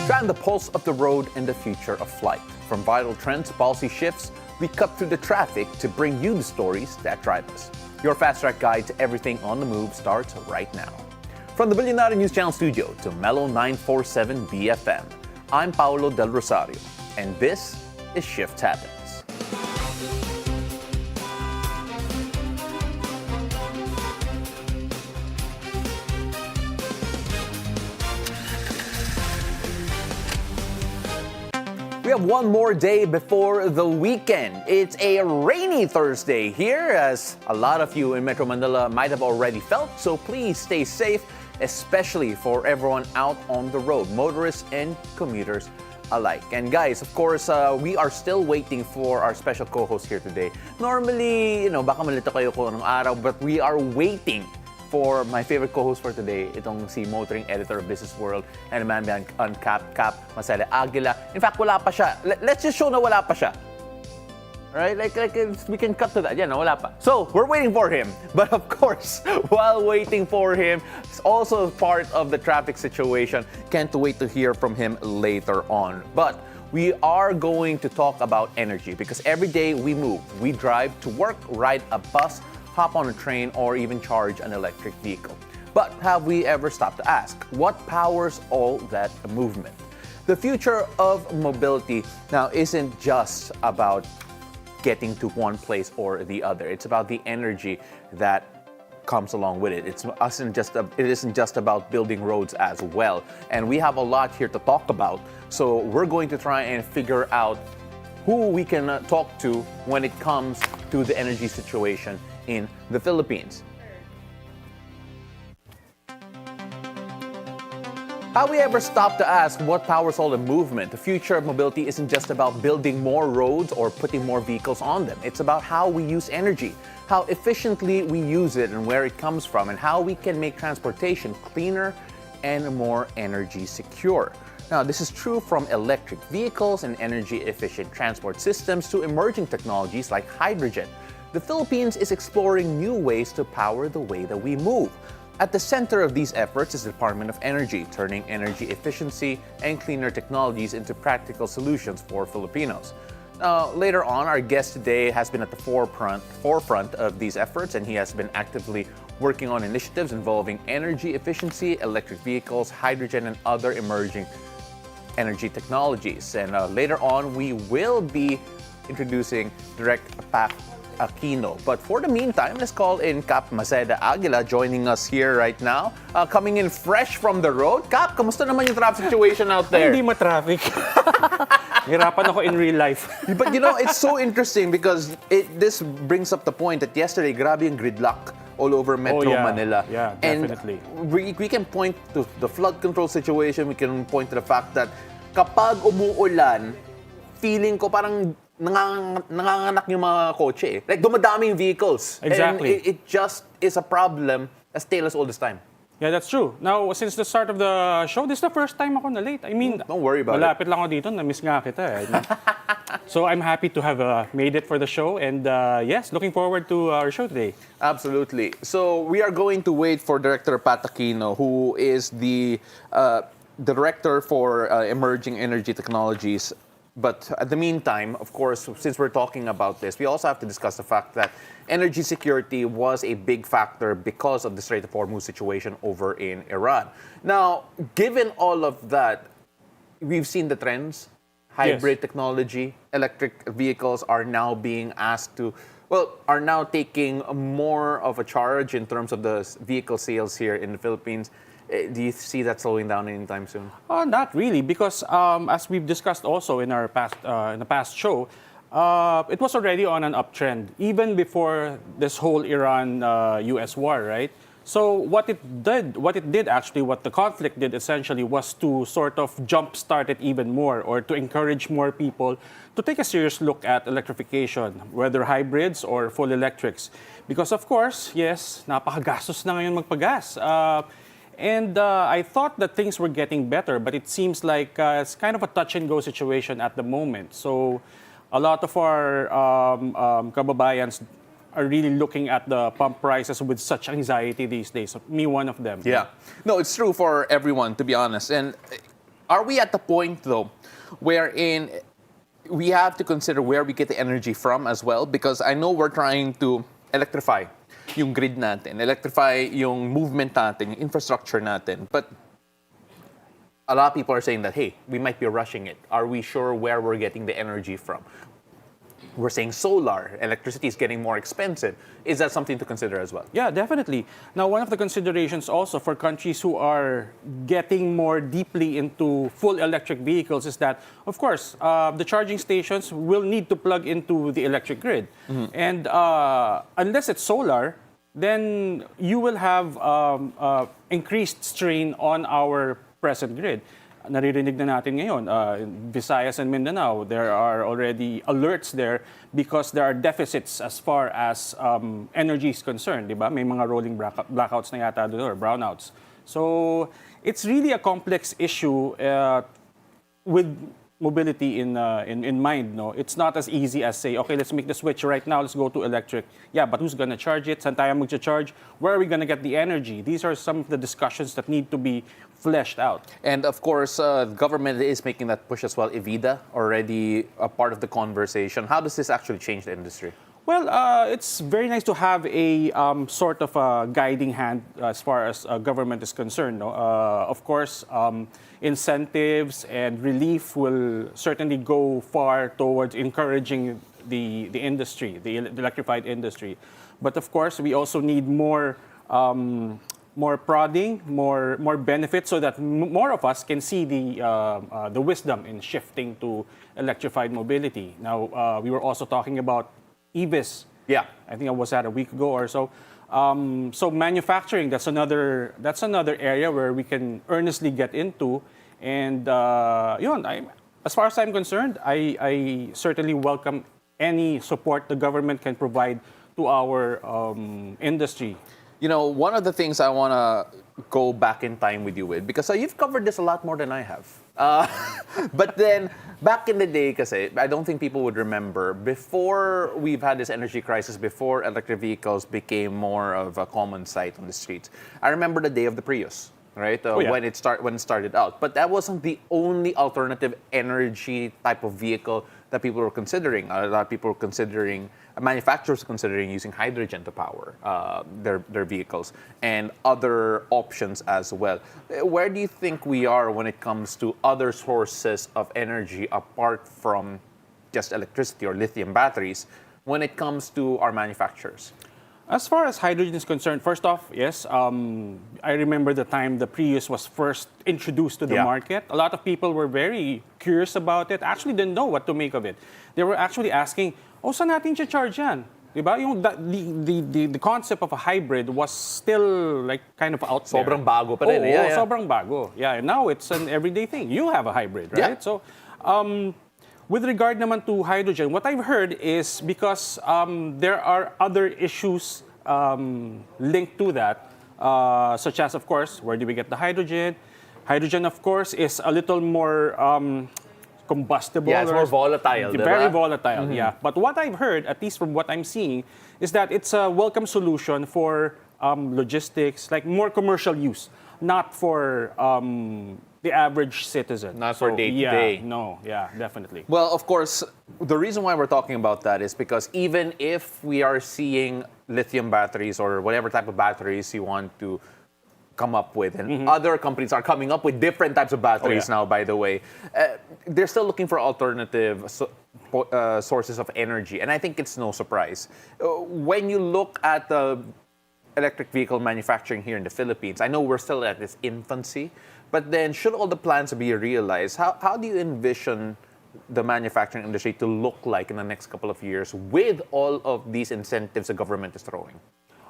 understand the pulse of the road and the future of flight. From vital trends to policy shifts, we cut through the traffic to bring you the stories that drive us. Your fast-track guide to everything on the move starts right now. From the Billionaire News Channel studio to Mellow 947 BFM, I'm Paolo del Rosario, and this is Shift Happens. We have one more day before the weekend. It's a rainy Thursday here, as a lot of you in Metro Manila might have already felt, so please stay safe, especially for everyone out on the road, motorists and commuters alike. And guys, of course, we are still waiting for our special co-host here today. Normally, baka malito kayo ko ng araw, but we are waiting for my favorite co-host for today, itong si motoring editor of Business World and a man behind Cap, Maceda, Aguila. In fact, wala pa siya. Let's just show na wala pa siya. Alright? Like we can cut to that. Yan, wala pa. So, we're waiting for him. But of course, while waiting for him, it's also part of the traffic situation. Can't wait to hear from him later on. But we are going to talk about energy because every day we move, we drive to work, ride a bus, hop on a train, or even charge an electric vehicle. But have we ever stopped to ask, what powers all that movement? The future of mobility now isn't just about getting to one place or the other. It's about the energy that comes along with it. It isn't just about building roads as well. And we have a lot here to talk about. So we're going to try and figure out who we can talk to when it comes to the energy situation in the Philippines. Have we ever stopped to ask what powers all the movement? The future of mobility isn't just about building more roads or putting more vehicles on them. It's about how we use energy, how efficiently we use it and where it comes from, and how we can make transportation cleaner and more energy secure. Now, this is true from electric vehicles and energy-efficient transport systems to emerging technologies like hydrogen. The Philippines is exploring new ways to power the way that we move. At the center of these efforts is the Department of Energy, turning energy efficiency and cleaner technologies into practical solutions for Filipinos. Now, later on, our guest today has been at the forefront of these efforts, and he has been actively working on initiatives involving energy efficiency, electric vehicles, hydrogen, and other emerging energy technologies. And later on, we will be introducing Director Aquino. But for the meantime, let's call in Cap Maceda Aguila joining us here right now. Coming in fresh from the road. Cap, kamusta naman yung traffic situation out there? Hindi ma-traffic. Hirapan ako in real life. But it's so interesting because this brings up the point that yesterday, grabe yung gridlock all over Metro Manila. Yeah, definitely. And we can point to the flood control situation. We can point to the fact that kapag umuulan, feeling ko parang nanganganak yung mga kotse eh. Like dumadaming vehicles. Exactly. And it just is a problem as tailors all this time. Yeah, that's true. Now, since the start of the show, this is the first time ako na late. I mean, don't worry about malapit lang ako dito, na-miss nga kita eh. So I'm happy to have made it for the show, and yes, looking forward to our show today. Absolutely. So we are going to wait for Director Pat Aquino, who is the Director for Emerging Energy Technologies. But at the meantime, of course, since we're talking about this, we also have to discuss the fact that energy security was a big factor because of the Strait of Hormuz situation over in Iran. Now, given all of that, we've seen the trends. Hybrid technology, electric vehicles are now being asked to, are now taking more of a charge in terms of the vehicle sales here in the Philippines. Do you see that slowing down anytime soon? Not really, because as we've discussed also in our past show, it was already on an uptrend even before this whole Iran-US war, right? So what the conflict did essentially was to sort of jumpstart it even more, or to encourage more people to take a serious look at electrification, whether hybrids or full electrics. Because of course, yes, napakagastos na ngayon magpagas. And I thought that things were getting better, but it seems like it's kind of a touch-and-go situation at the moment. So a lot of our kababayans are really looking at the pump prices with such anxiety these days. Me, one of them. Yeah. No, it's true for everyone, to be honest. And Are we at the point, though, wherein we have to consider where we get the energy from as well? Because I know we're trying to electrify yung grid natin, electrify yung movement natin, yung infrastructure natin. But a lot of people are saying that, hey, we might be rushing it. Are we sure where we're getting the energy from? We're saying solar, electricity is getting more expensive. Is that something to consider as well? Yeah, definitely. Now, one of the considerations also for countries who are getting more deeply into full electric vehicles is that, of course, the charging stations will need to plug into the electric grid. And unless it's solar, then you will have increased strain on our present grid. Naririnig na natin ngayon, Visayas and Mindanao, there are already alerts there because there are deficits as far as energy is concerned, di ba? May mga rolling blackouts na yata doon, or brownouts. So it's really a complex issue with mobility in mind. No, it's not as easy as say, okay, let's make the switch right now. Let's go to electric. Yeah, but who's gonna charge it? Saan tayo magcha-charge? Where are we gonna get the energy? These are some of the discussions that need to be fleshed out. And of course, the government is making that push as well. EVIDA already a part of the conversation. How does this actually change the industry? Well, it's very nice to have a sort of a guiding hand as far as government is concerned. No? Of course, incentives and relief will certainly go far towards encouraging the industry, the electrified industry. But of course, we also need more prodding, more benefits, so that more of us can see the wisdom in shifting to electrified mobility. Now, we were also talking about EVs. Yeah, I think I was at a week ago or so. So manufacturing, that's another area where we can earnestly get into. And as far as I'm concerned, I certainly welcome any support the government can provide to our industry. You know, one of the things I want to go back in time with you with, because you've covered this a lot more than I have. But then, back in the day, kasi, I don't think people would remember, before we've had this energy crisis, before electric vehicles became more of a common sight on the streets, I remember the day of the Prius, right? When it started out. But that wasn't the only alternative energy type of vehicle that people were considering. A lot of people were considering, manufacturers considering using hydrogen to power their vehicles, and other options as well. Where do you think we are when it comes to other sources of energy apart from just electricity or lithium batteries when it comes to our manufacturers? As far as hydrogen is concerned, first off, yes, I remember the time the Prius was first introduced to the market. A lot of people were very curious about it, actually didn't know what to make of it. They were actually asking, saan natin charge yan? Diba? The concept of a hybrid was still like kind of out there. Sobrang bago pa rin. Sobrang bago. Yeah, and now it's an everyday thing. You have a hybrid, right? Yeah. So, with regard naman to hydrogen, what I've heard is because there are other issues linked to that, such as, of course, where do we get the hydrogen? Hydrogen, of course, is a little more combustible. Yeah, it's more volatile. Very volatile, yeah. But what I've heard, at least from what I'm seeing, is that it's a welcome solution for logistics, like more commercial use, not for the average citizen. Not for day-to-day. Definitely. Well, of course, the reason why we're talking about that is because even if we are seeing lithium batteries or whatever type of batteries you want to come up with, and other companies are coming up with different types of batteries now, by the way, they're still looking for alternative sources of energy. And I think it's no surprise. When you look at the electric vehicle manufacturing here in the Philippines, I know we're still at its infancy, but then should all the plans be realized, how do you envision the manufacturing industry to look like in the next couple of years with all of these incentives the government is throwing?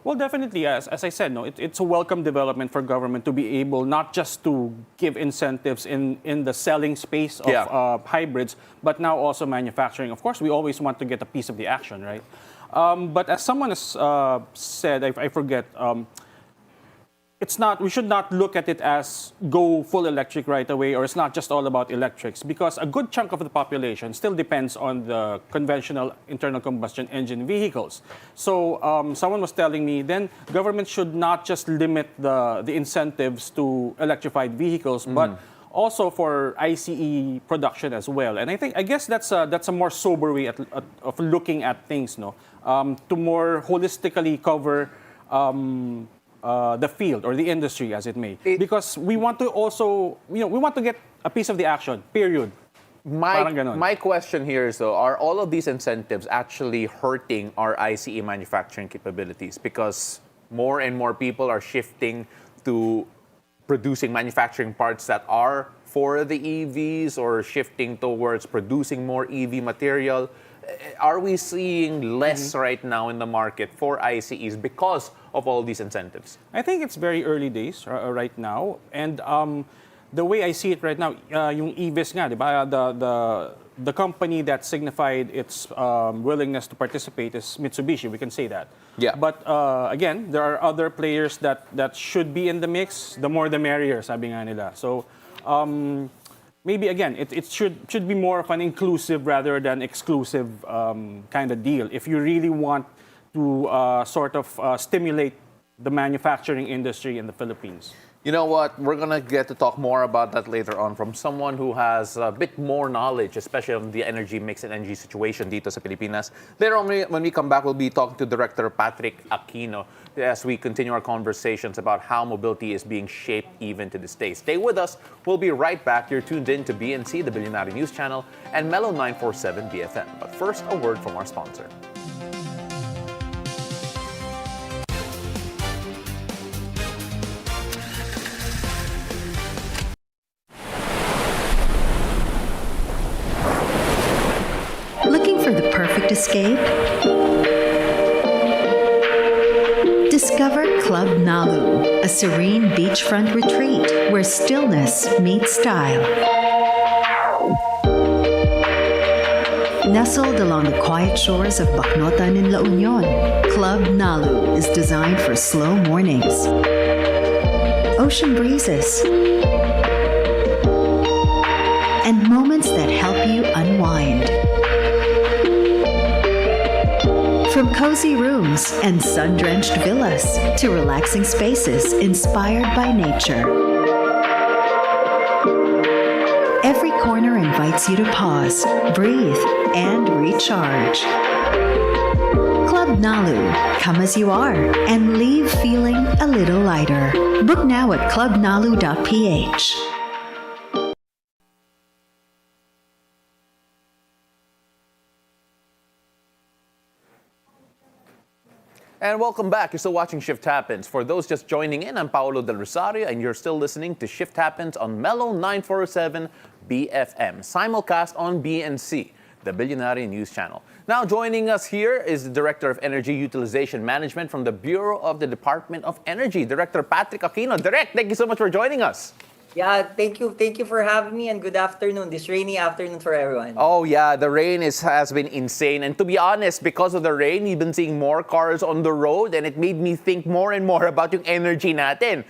Well, definitely, as I said, it's a welcome development for government to be able not just to give incentives in the selling space of hybrids, but now also manufacturing. Of course, we always want to get a piece of the action, right? But as someone has said, I forget, we should not look at it as go full electric right away, or it's not just all about electrics, because a good chunk of the population still depends on the conventional internal combustion engine vehicles. So someone was telling me, then government should not just limit the incentives to electrified vehicles, but also for ICE production as well. And I guess that's a more sober way of looking at things, no, to more holistically cover the field or the industry, as it may, because we want to also, we want to get a piece of the action. Period. Parang ganon. My question here is, though, are all of these incentives actually hurting our ICE manufacturing capabilities? Because more and more people are shifting to producing manufacturing parts that are for the EVs or shifting towards producing more EV material. Are we seeing less right now in the market for ICEs because of all these incentives? I think it's very early days right now. And the way I see it right now, yung EVs nga, di ba, the company that signified its willingness to participate is Mitsubishi, we can say that. Yeah. But again, there are other players that should be in the mix. The more the merrier, sabi nga nila. So maybe again, it should be more of an inclusive rather than exclusive kind of deal. If you really want to sort of stimulate the manufacturing industry in the Philippines. You know what? We're going to get to talk more about that later on from someone who has a bit more knowledge, especially on the energy mix and energy situation dito sa Pilipinas. Later on, when we come back, we'll be talking to Director Patrick Aquino as we continue our conversations about how mobility is being shaped even to this day. Stay with us. We'll be right back. You're tuned in to BNC, the Billionaire News Channel, and Mellow 947 BFM. But first, a word from our sponsor. Looking for the perfect escape? Discover Club Nalu, a serene beachfront retreat where stillness meets style. Nestled along the quiet shores of Bacnotan in La Union, Club Nalu is designed for slow mornings, ocean breezes, and moments that help you unwind. From cozy rooms and sun-drenched villas to relaxing spaces inspired by nature. Every corner invites you to pause, breathe, and recharge. Club Nalu, come as you are and leave feeling a little lighter. Book now at clubnalu.ph. And welcome back. You're still watching Shift Happens. For those just joining in, I'm Paolo del Rosario, and you're still listening to Shift Happens on Mellow 947 BFM, simulcast on BNC, the Billionaire News Channel. Now, joining us here is the Director of Energy Utilization Management from the Bureau of the Department of Energy, Director Patrick Aquino. Direct, thank you so much for joining us. Yeah, thank you for having me, and good afternoon, this rainy afternoon for everyone. Oh yeah, the rain has been insane. And to be honest, because of the rain, we've been seeing more cars on the road, and it made me think more and more about yung energy natin.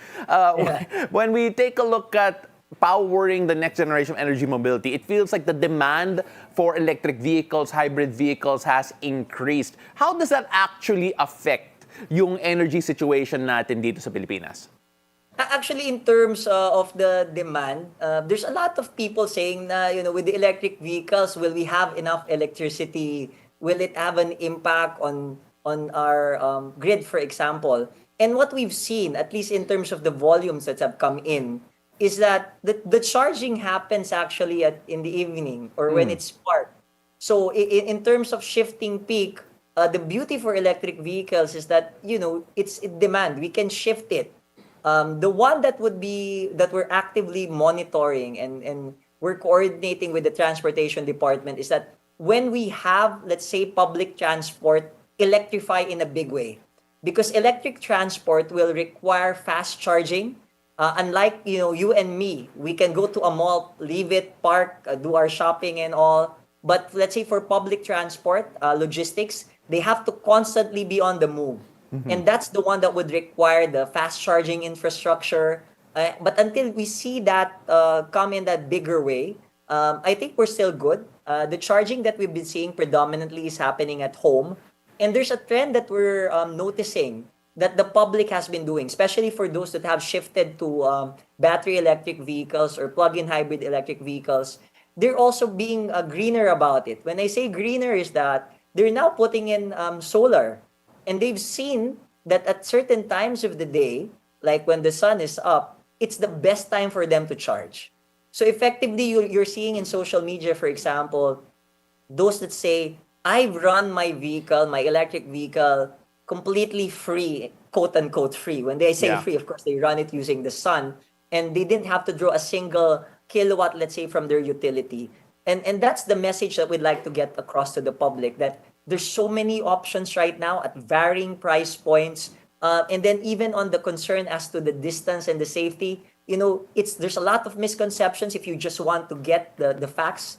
When we take a look at powering the next generation of energy mobility, it feels like the demand for electric vehicles, hybrid vehicles has increased. How does that actually affect yung energy situation natin dito sa Pilipinas? Actually, in terms of the demand, there's a lot of people saying na, with the electric vehicles, will we have enough electricity? Will it have an impact on our grid, for example? And what we've seen, at least in terms of the volumes that have come in, is that the charging happens actually in the evening or when it's spark. So in terms of shifting peak, the beauty for electric vehicles is that, it's demand. We can shift it. The one that we're actively monitoring and we're coordinating with the transportation department is that when we have, let's say, public transport electrify in a big way, because electric transport will require fast charging. Unlike, you and me, we can go to a mall, leave it, park, do our shopping and all. But let's say for public transport, logistics, they have to constantly be on the move. And that's the one that would require the fast charging infrastructure. But until we see that come in that bigger way, I think we're still good. The charging that we've been seeing predominantly is happening at home. And there's a trend that we're noticing that the public has been doing, especially for those that have shifted to battery electric vehicles or plug-in hybrid electric vehicles, they're also being greener about it. When I say greener is that they're now putting in solar, and they've seen that at certain times of the day, like when the sun is up, it's the best time for them to charge. So effectively, you're seeing in social media, for example, those that say, I've run my vehicle, my electric vehicle, completely free, quote unquote free. When they say Yeah. free, of course, they run it using the sun, and they didn't have to draw a single kilowatt, let's say, from their utility. And that's the message that we'd like to get across to the public, that there's so many options right now at varying price points. And then even on the concern as to the distance and the safety, there's a lot of misconceptions if you just want to get the facts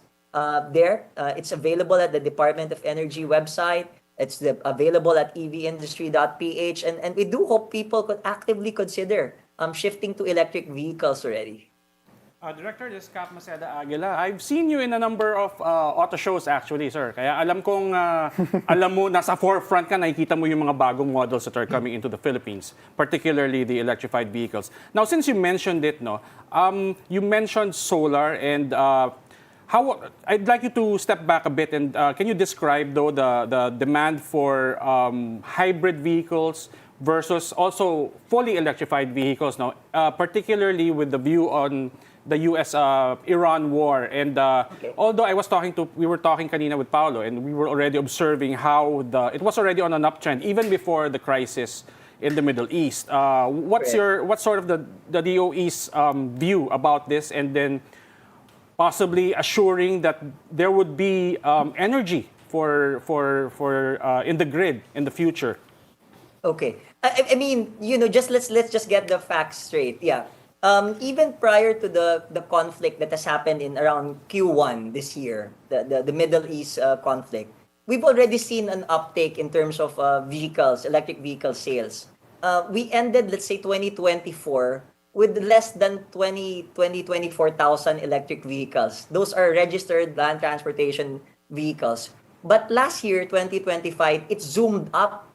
there. It's available at the Department of Energy website. It's available at evindustry.ph. And we do hope people could actively consider shifting to electric vehicles already. Director, this is Cap Maceda Aguila. I've seen you in a number of auto shows actually, sir. Kaya alam kong, alam mo, nasa forefront ka, nakikita mo yung mga bagong models that are coming into the Philippines, particularly the electrified vehicles. Now, since you mentioned it, you mentioned solar and how I'd like you to step back a bit and can you describe, though, the demand for hybrid vehicles versus also fully electrified vehicles now, particularly with the view on the U.S.-Iran war. And although we were talking kanina with Paolo, and we were already observing how it was already on an uptrend even before the crisis in the Middle East. What's sort of the DOE's view about this, and then possibly assuring that there would be energy for in the grid in the future? Okay. I mean, let's just get the facts straight. Yeah. Even prior to the conflict that has happened in around Q1 this year, the Middle East conflict, we've already seen an uptake in terms of electric vehicle sales. We ended, let's say, 2024 with less than 24,000 electric vehicles. Those are registered land transportation vehicles. But last year, 2025, it zoomed up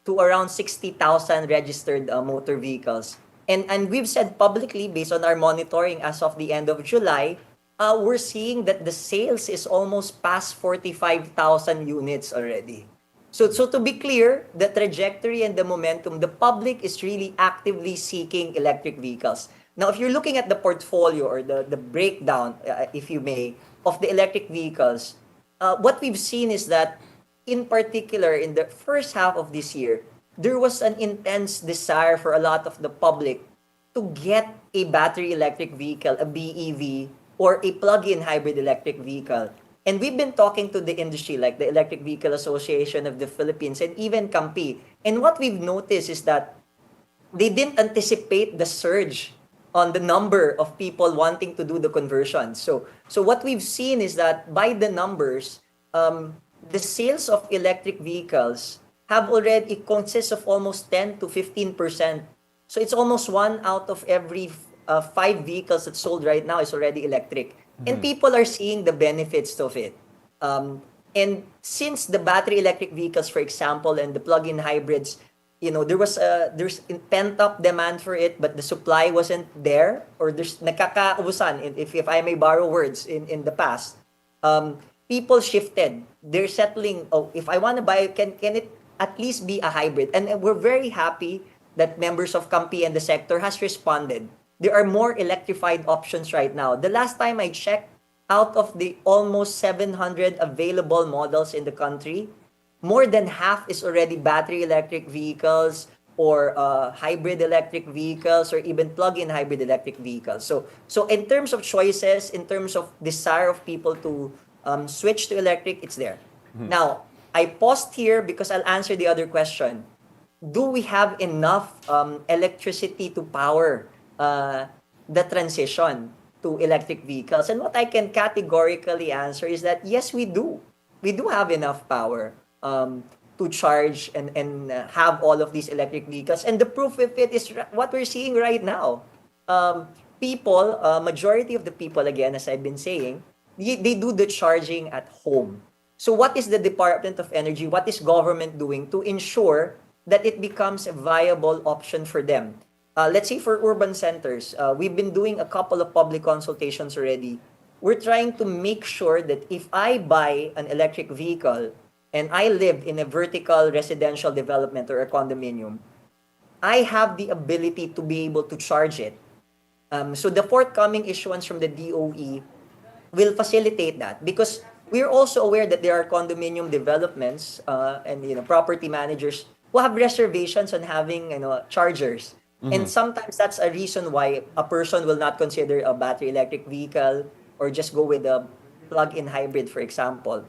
to around 60,000 registered motor vehicles. And we've said publicly, based on our monitoring as of the end of July, we're seeing that the sales is almost past 45,000 units already. So to be clear, the trajectory and the momentum, the public is really actively seeking electric vehicles. Now, if you're looking at the portfolio or the breakdown, if you may, of the electric vehicles, what we've seen is that, in particular, in the first half of this year, there was an intense desire for a lot of the public to get a battery electric vehicle, a BEV, or a plug-in hybrid electric vehicle. And we've been talking to the industry, like the Electric Vehicle Association of the Philippines and even CAMPI. And what we've noticed is that they didn't anticipate the surge on the number of people wanting to do the conversion. So what we've seen is that by the numbers, the sales of electric vehicles have already consists of almost 10 to 15%. So it's almost 1 out of every 5 vehicles that's sold right now is already electric. Mm-hmm. And people are seeing the benefits of it. And since the battery electric vehicles, for example, and the plug-in hybrids, there's pent-up demand for it, but the supply wasn't there, or there's nakakaubusan, if I may borrow words, in the past. People shifted. They're settling, if I want to buy it, can it at least be a hybrid? And we're very happy that members of CAMPI and the sector has responded. There are more electrified options right now. The last time I checked, out of the almost 700 available models in the country, more than half is already battery electric vehicles or hybrid electric vehicles or even plug-in hybrid electric vehicles. So in terms of choices, in terms of desire of people to switch to electric, it's there. Mm-hmm. Now, I paused here because I'll answer the other question. Do we have enough electricity to power the transition to electric vehicles? And what I can categorically answer is that yes, we do. We do have enough power to charge and have all of these electric vehicles. And the proof of it is what we're seeing right now. Majority of the people, again, as I've been saying, they do the charging at home. So what is the Department of Energy, what is government doing to ensure that it becomes a viable option for them. Let's say for urban centers, we've been doing a couple of public consultations already. We're trying to make sure that if I buy an electric vehicle and I live in a vertical residential development or a condominium, I have the ability to be able to charge it. So the forthcoming issuance from the DOE will facilitate that, because we're also aware that there are condominium developments and property managers who have reservations on having chargers. And sometimes that's a reason why a person will not consider a battery electric vehicle or just go with a plug-in hybrid, for example.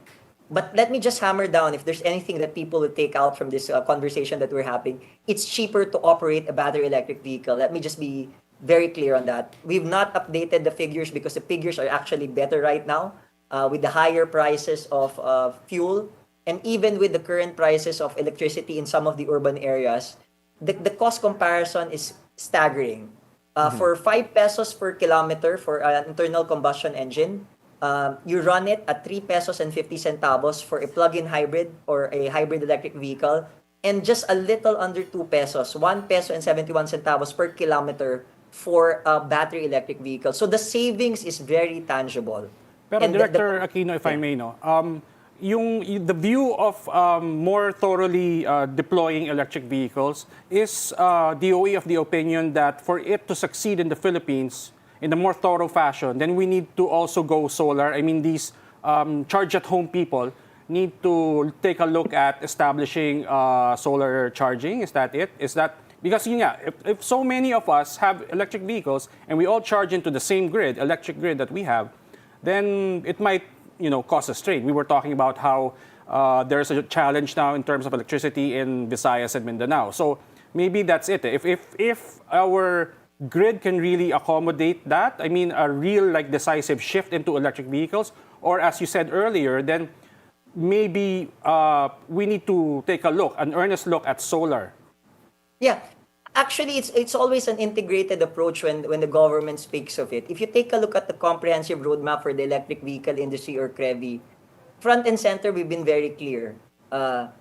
But let me just hammer down, if there's anything that people will take out from this conversation that we're having, it's cheaper to operate a battery electric vehicle. Let me just be very clear on that. We've not updated the figures because the figures are actually better right now with the higher prices of fuel, and even with the current prices of electricity in some of the urban areas. The cost comparison is staggering. For 5 pesos per kilometer for an internal combustion engine, you run it at 3 pesos and 50 centavos for a plug-in hybrid or a hybrid electric vehicle, and just a little under 2 pesos, 1 peso and 71 centavos per kilometer for a battery electric vehicle. So the savings is very tangible. Pero And Director Aquino, if I may, no, the view of more thoroughly deploying electric vehicles is DOE of the opinion that for it to succeed in the Philippines in a more thorough fashion, then we need to also go solar. I mean, these charge-at-home people need to take a look at establishing solar charging. Is that it? Is that because if so many of us have electric vehicles and we all charge into the same grid, electric grid that we have, then it might cause a strain. We were talking about how there's a challenge now in terms of electricity in Visayas and Mindanao. So maybe that's it. If our grid can really accommodate that, I mean, a real decisive shift into electric vehicles, or as you said earlier, then maybe we need to take an earnest look at solar. Yeah. Actually, it's always an integrated approach when the government speaks of it. If you take a look at the comprehensive roadmap for the electric vehicle industry, or CREVI, front and center, we've been very clear. The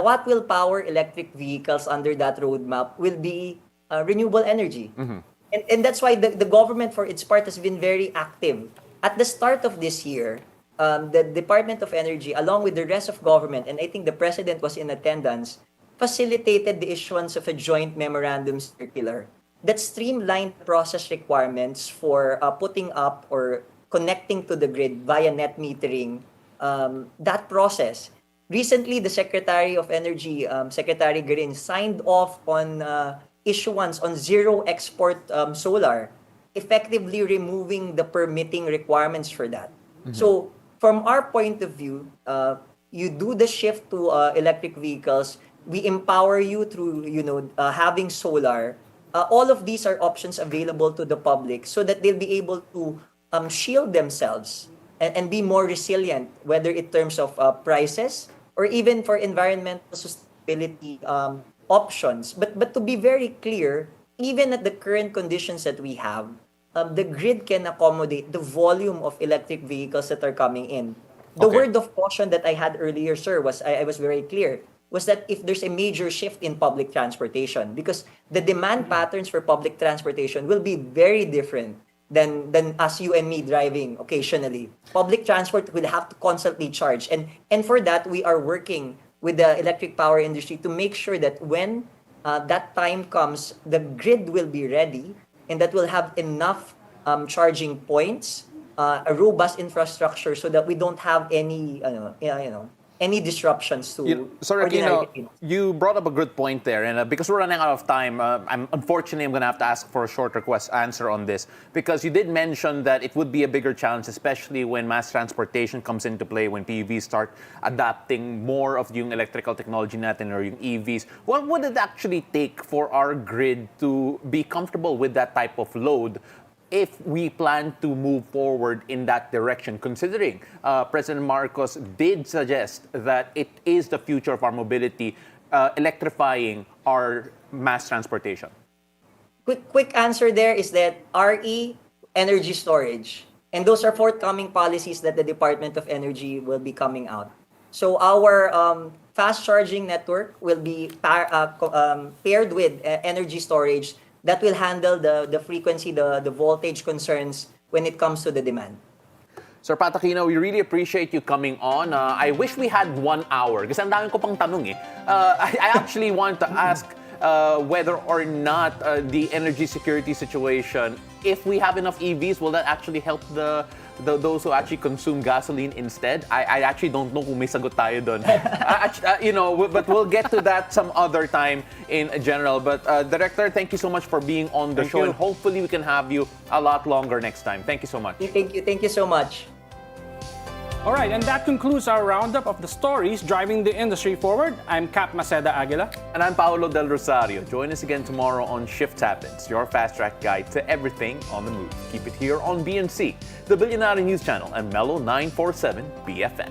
what will power electric vehicles under that roadmap will be renewable energy. And that's why the government, for its part, has been very active. At the start of this year, the Department of Energy, along with the rest of government, and I think the President was in attendance, facilitated the issuance of a joint memorandum circular that streamlined process requirements for putting up or connecting to the grid via net metering, that process. Recently, the Secretary of Energy, Secretary Green, signed off on issuance on zero export solar, effectively removing the permitting requirements for that. So from our point of view, you do the shift to electric vehicles. We empower you through, having solar. All of these are options available to the public so that they'll be able to shield themselves and be more resilient, whether in terms of prices or even for environmental sustainability options. But to be very clear, even at the current conditions that we have, the grid can accommodate the volume of electric vehicles that are coming in. The word of caution that I had earlier, sir, was I was very clear, was that if there's a major shift in public transportation, because the demand patterns for public transportation will be very different than us, you and me driving occasionally. Public transport will have to constantly charge. And for that, we are working with the electric power industry to make sure that when that time comes, the grid will be ready and that will have enough charging points, a robust infrastructure so that we don't have any, any disruptions to Sorry, ordinary Aquino, you brought up a good point there, and because we're running out of time, I'm going to have to ask for a short answer on this, because you did mention that it would be a bigger challenge, especially when mass transportation comes into play, when PEVs start adapting more of yung electrical technology natin or yung EVs. What would it actually take for our grid to be comfortable with that type of load if we plan to move forward in that direction, considering President Marcos did suggest that it is the future of our mobility, electrifying our mass transportation? Quick answer there is that RE, energy storage. And those are forthcoming policies that the Department of Energy will be coming out. So our fast charging network will be paired with energy storage that will handle the frequency, the voltage concerns when it comes to the demand. Sir Pat Aquino, we really appreciate you coming on. I wish we had 1 hour kasi ang dami ko pang tanong eh. I actually want to ask whether or not the energy security situation, if we have enough EVs, will that actually help those who actually consume gasoline instead? I actually don't know kung may sagot tayo doon. But we'll get to that some other time in general. But Director, thank you so much for being on the show. And hopefully we can have you a lot longer next time. Thank you so much. Thank you so much. All right, and that concludes our roundup of the stories driving the industry forward. I'm Cap Maceda Aguila. And I'm Paolo del Rosario. Join us again tomorrow on Shift Happens, your fast-track guide to everything on the move. Keep it here on BNC, the Billionaire News Channel, and Mellow 947 BFM.